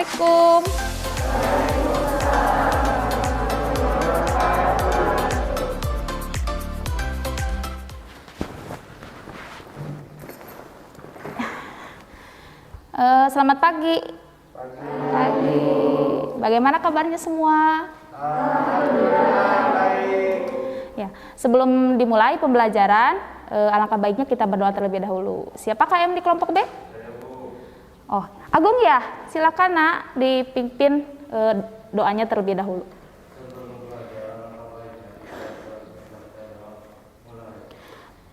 Assalamualaikum. Selamat pagi. Pagi. Bagaimana kabarnya semua? Alhamdulillah baik. Ya, sebelum dimulai pembelajaran, alangkah baiknya kita berdoa terlebih dahulu. Siapakah yang di kelompok B? Oh, Agung ya. Silakan Nak, dipimpin doanya terlebih dahulu.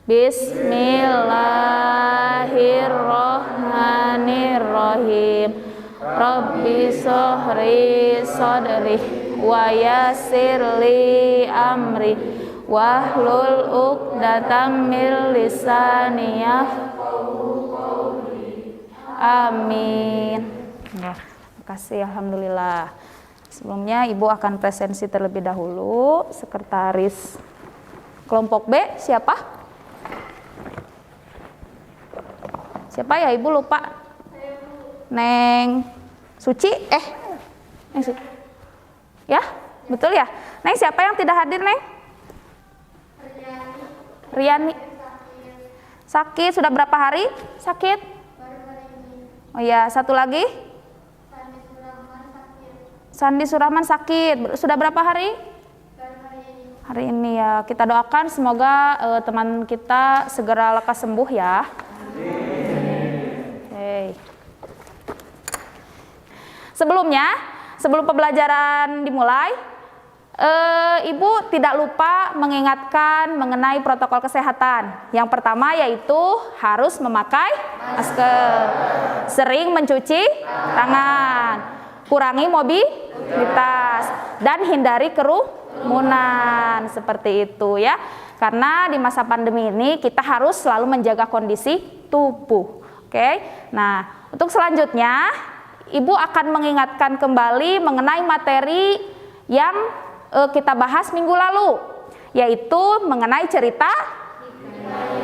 Bismillahirrohmanirrohim. Rabbi sohri sodri wa yassirli amri wahlul uqdatam min lisani yafqahu qawli. Amin. Ya, terima kasih. Alhamdulillah. Sebelumnya Ibu akan presensi terlebih dahulu. Sekretaris kelompok B siapa? Siapa ya, Ibu lupa? Neng Suci? Neng Suci. Ya, betul ya? Neng siapa yang tidak hadir, Neng? Riani. Sakit, sudah berapa hari sakit? Oh ya, satu lagi? Sandi Surahman sakit. Sudah berapa hari? Hari ini ya. Kita doakan semoga teman kita segera lekas sembuh ya. Sebelum pembelajaran dimulai, Ibu tidak lupa mengingatkan mengenai protokol kesehatan. Yang pertama yaitu harus memakai masker, sering mencuci tangan, kurangi mobilitas, dan hindari kerumunan, seperti itu ya. Karena di masa pandemi ini kita harus selalu menjaga kondisi tubuh. Oke. Nah, untuk selanjutnya Ibu akan mengingatkan kembali mengenai materi yang kita bahas minggu lalu, yaitu mengenai cerita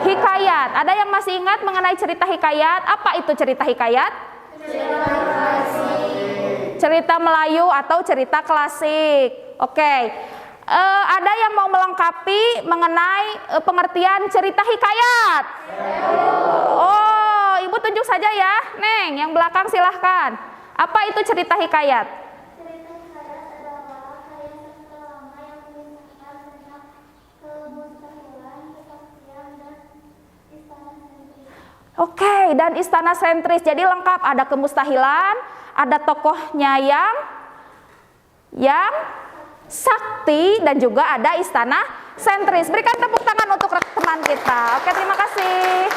hikayat. Ada yang masih ingat mengenai cerita hikayat? Apa itu cerita hikayat? Cerita Melayu atau cerita klasik. Oke. Ada yang mau melengkapi mengenai pengertian cerita hikayat? Oh, Ibu tunjuk saja ya. Neng, yang belakang silahkan. Apa itu cerita hikayat? Cerita hikayat adalah karya sastra lama yang mengisahkan tentang kemustahilan, kesaktian, dan istana sentris. Oke, dan istana sentris. Jadi lengkap, ada kemustahilan, ada tokohnya yang sakti, dan juga ada istana sentris. Berikan tepuk tangan untuk teman kita. Oke, terima kasih.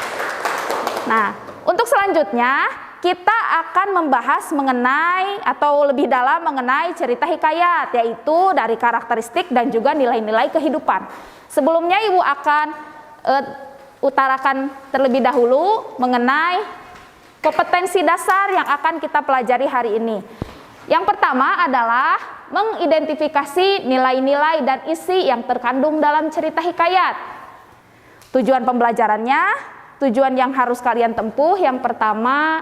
Nah, untuk selanjutnya kita akan membahas mengenai atau lebih dalam mengenai cerita hikayat, yaitu dari karakteristik dan juga nilai-nilai kehidupan. Sebelumnya Ibu akan utarakan terlebih dahulu mengenai kompetensi dasar yang akan kita pelajari hari ini. Yang pertama adalah mengidentifikasi nilai-nilai dan isi yang terkandung dalam cerita hikayat. Tujuan pembelajarannya, tujuan yang harus kalian tempuh, yang pertama,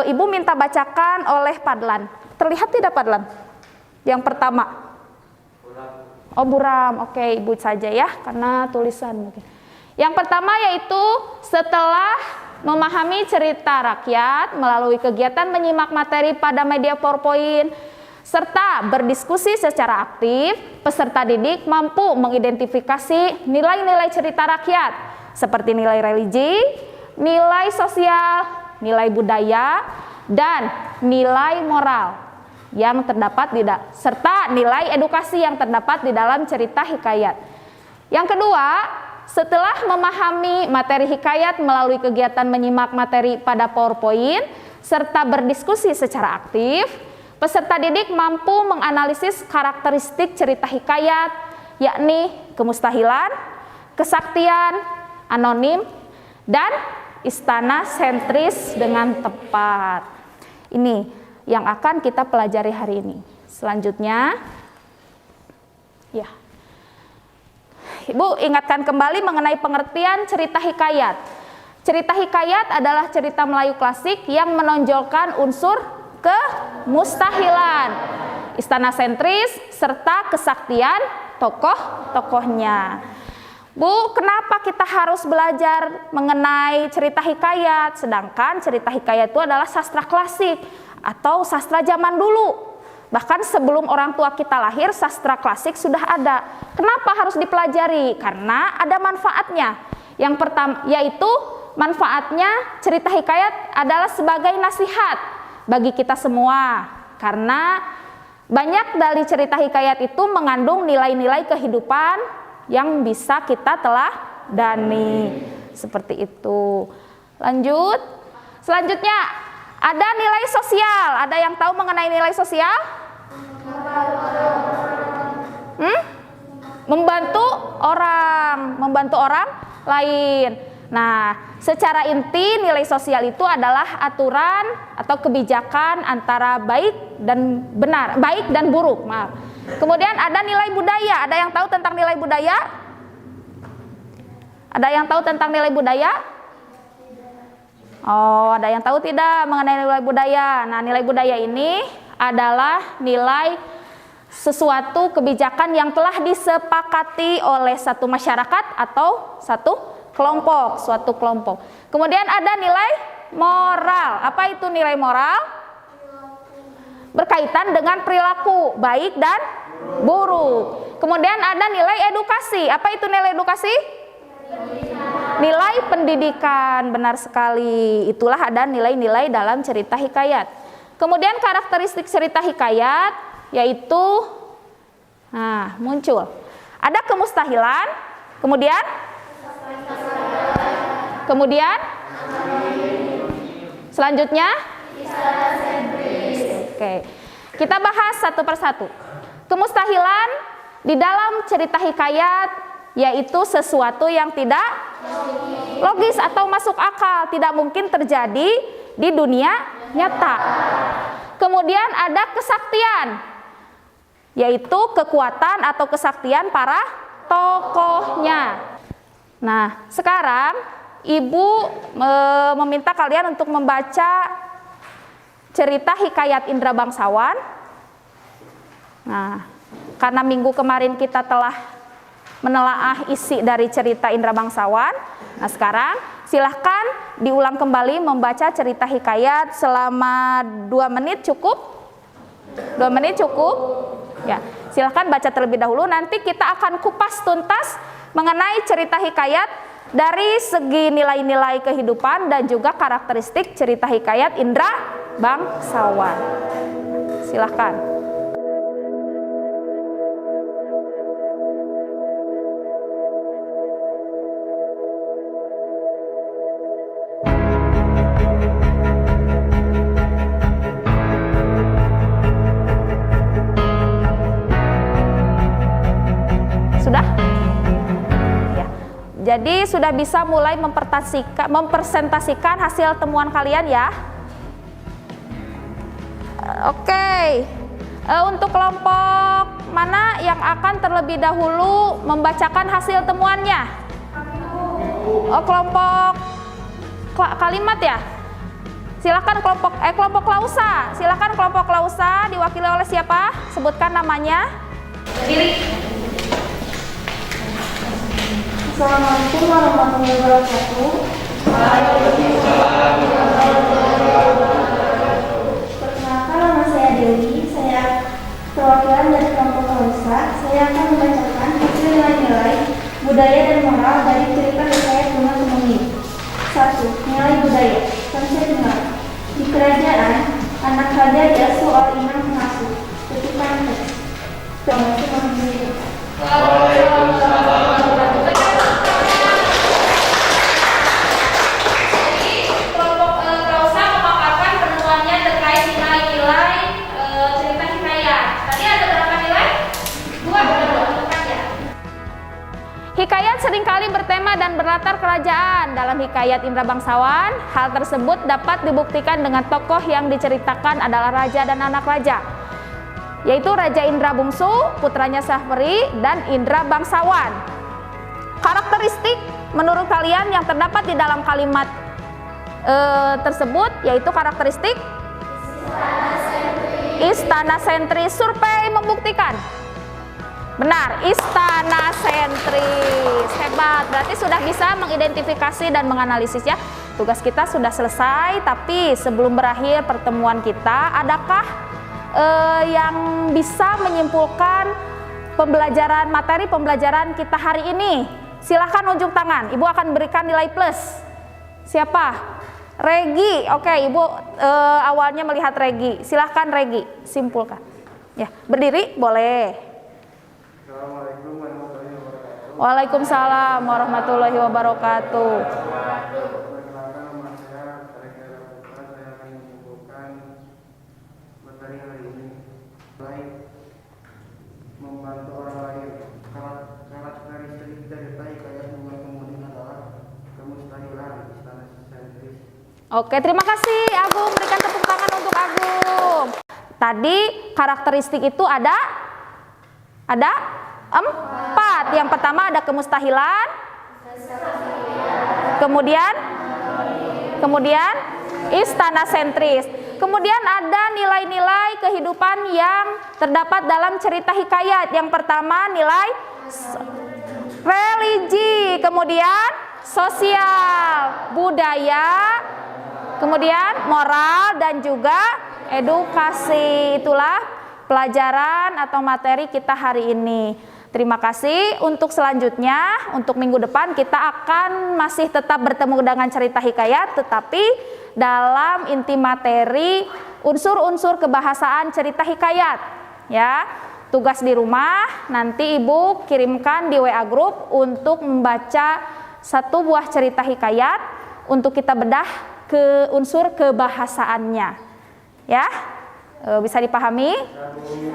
Ibu minta bacakan oleh Padlan. Terlihat tidak Padlan? Yang pertama. Oh, buram. Oke, Ibu saja ya, karena tulisan mungkin. Yang pertama yaitu setelah memahami cerita rakyat melalui kegiatan menyimak materi pada media PowerPoint serta berdiskusi secara aktif, peserta didik mampu mengidentifikasi nilai-nilai cerita rakyat seperti nilai religi, nilai sosial, nilai budaya, dan nilai moral yang terdapat serta nilai edukasi yang terdapat di dalam cerita hikayat. Yang kedua, setelah memahami materi hikayat melalui kegiatan menyimak materi pada PowerPoint serta berdiskusi secara aktif, peserta didik mampu menganalisis karakteristik cerita hikayat, yakni kemustahilan, kesaktian, anonim, dan istana sentris dengan tepat. Ini yang akan kita pelajari hari ini. Selanjutnya, ya, Ibu ingatkan kembali mengenai pengertian cerita hikayat. Cerita hikayat adalah cerita Melayu klasik yang menonjolkan unsur kemustahilan, istana sentris, serta kesaktian tokoh-tokohnya. Bu, kenapa kita harus belajar mengenai cerita hikayat? Sedangkan cerita hikayat itu adalah sastra klasik atau sastra zaman dulu. Bahkan sebelum orang tua kita lahir, sastra klasik sudah ada. Kenapa harus dipelajari? Karena ada manfaatnya. Yang pertama yaitu manfaatnya cerita hikayat adalah sebagai nasihat bagi kita semua. Karena banyak dari cerita hikayat itu mengandung nilai-nilai kehidupan yang bisa kita teladani. Seperti itu. Lanjut. Selanjutnya ada nilai sosial. Ada yang tahu mengenai nilai sosial? Membantu orang lain. Nah, secara inti nilai sosial itu adalah aturan atau kebijakan antara baik dan benar, baik dan buruk. Maaf. Kemudian ada nilai budaya. Ada yang tahu tentang nilai budaya? Ada yang tahu tentang nilai budaya? Oh, ada yang tahu tidak mengenai nilai budaya? Nah, nilai budaya ini adalah nilai sesuatu kebijakan yang telah disepakati oleh satu masyarakat atau satu kelompok, suatu kelompok. Kemudian ada nilai moral. Apa itu nilai moral? Berkaitan dengan perilaku baik dan buruk. Kemudian ada nilai edukasi. Apa itu nilai edukasi? Nilai pendidikan, benar sekali. Itulah ada nilai-nilai dalam cerita hikayat. Kemudian karakteristik cerita hikayat yaitu muncul. Ada kemustahilan, kemudian selanjutnya oke. Kita bahas satu persatu. Kemustahilan di dalam cerita hikayat yaitu sesuatu yang tidak logis atau masuk akal, tidak mungkin terjadi di dunia nyata. Kemudian ada kesaktian, yaitu kekuatan atau kesaktian para tokohnya. Nah, sekarang Ibu meminta kalian untuk membaca cerita hikayat Indra Bangsawan. Nah, karena minggu kemarin kita telah menelaah isi dari cerita Indra Bangsawan. Nah, sekarang silahkan diulang kembali membaca cerita hikayat selama 2 menit cukup? 2 menit cukup? Ya, silahkan baca terlebih dahulu. Nanti kita akan kupas tuntas mengenai cerita hikayat dari segi nilai-nilai kehidupan dan juga karakteristik cerita hikayat Indra Bangsawan. Silahkan. Sudah? Ya. Jadi sudah bisa mulai mempresentasikan hasil temuan kalian ya. Oke. Untuk kelompok mana yang akan terlebih dahulu membacakan hasil temuannya? Kelompok kalimat ya. Silakan kelompok Klausa. Silakan kelompok Klausa diwakili oleh siapa? Sebutkan namanya. Berdiri. Assalamualaikum warahmatullahi wabarakatuh. Perkenalkan, nama saya Dewi. Saya perwakilan dari kelompok Klausa. Saya akan membacakan hasil nilai-nilai budaya dan moral dari cerita hikayat Bunga Kemuning. 1. Nilai budaya. Konsep dengar. Di kerajaan, anak raja diasuh oleh imam pengasuh. Kutipan teks. Waalaikumsalam. Hikayat seringkali bertema dan berlatar kerajaan. Dalam hikayat Indra Bangsawan, hal tersebut dapat dibuktikan dengan tokoh yang diceritakan adalah raja dan anak raja, yaitu Raja Indra Bungsu, putranya Syahperi, dan Indra Bangsawan. Karakteristik menurut kalian yang terdapat di dalam kalimat tersebut yaitu karakteristik Istana sentris. Survei membuktikan. Benar, istana sentris. Hebat, berarti sudah bisa mengidentifikasi dan menganalisis ya. Tugas kita sudah selesai, tapi sebelum berakhir pertemuan kita, adakah yang bisa menyimpulkan materi pembelajaran kita hari ini? Silahkan unjuk tangan, Ibu akan berikan nilai plus. Siapa? Regi. Oke, Ibu awalnya melihat Regi. Silahkan Regi, simpulkan. Ya, berdiri boleh. Assalamualaikum warahmatullahi wabarakatuh. Waalaikumsalam warahmatullahi wabarakatuh. Perkenalkan nama saya Regi Putra. Saya akan menyimpulkan materi hari ini. Baik, membantu orang lain. Karakteristik cerita hikayat bunga kemudian adalah kemustahilan istana sentris. Oke, terima kasih Agung. Berikan tepuk tangan untuk Agung. Tadi karakteristik itu ada 4. Yang pertama ada kemustahilan. Kemudian istana sentris. Kemudian ada nilai-nilai kehidupan yang terdapat dalam cerita hikayat. Yang pertama nilai religi, kemudian sosial, budaya, kemudian moral dan juga edukasi. Itulah pelajaran atau materi kita hari ini. Terima kasih. Untuk selanjutnya, untuk minggu depan kita akan masih tetap bertemu dengan cerita hikayat, tetapi dalam inti materi unsur-unsur kebahasaan cerita hikayat. Ya, tugas di rumah nanti Ibu kirimkan di WA Group untuk membaca satu buah cerita hikayat untuk kita bedah ke unsur kebahasaannya. Ya, bisa dipahami?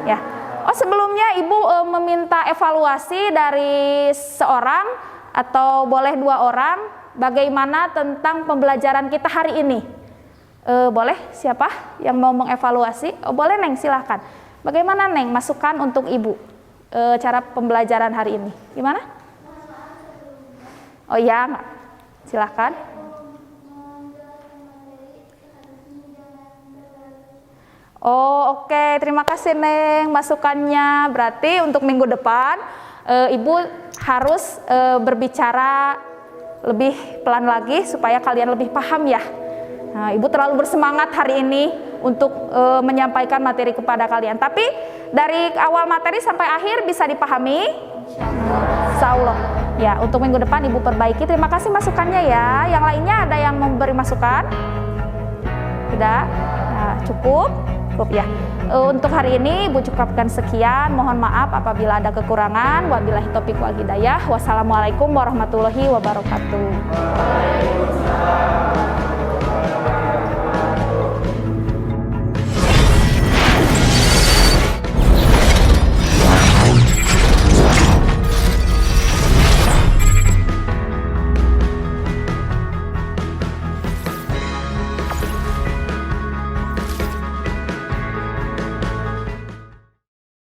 Ya. Oh, sebelumnya Ibu meminta evaluasi dari seorang atau boleh 2 orang bagaimana tentang pembelajaran kita hari ini. Boleh? Siapa yang mau mengevaluasi? Oh, boleh Neng, silahkan. Bagaimana Neng, masukan untuk Ibu cara pembelajaran hari ini? Gimana? Oh iya, enggak. Silahkan. Oh oke, terima kasih Neng masukannya. Berarti untuk minggu depan Ibu harus berbicara lebih pelan lagi supaya kalian lebih paham ya. Nah, Ibu terlalu bersemangat hari ini untuk menyampaikan materi kepada kalian. Tapi dari awal materi sampai akhir bisa dipahami? Insya Allah. Ya, untuk minggu depan Ibu perbaiki. Terima kasih masukannya ya. Yang lainnya ada yang memberi masukan? Tidak? Nah, cukup ya. Untuk hari ini Ibu cukupkan sekian. Mohon maaf apabila ada kekurangan. Wabillahi taufiq wal hidayah. Wassalamualaikum warahmatullahi wabarakatuh.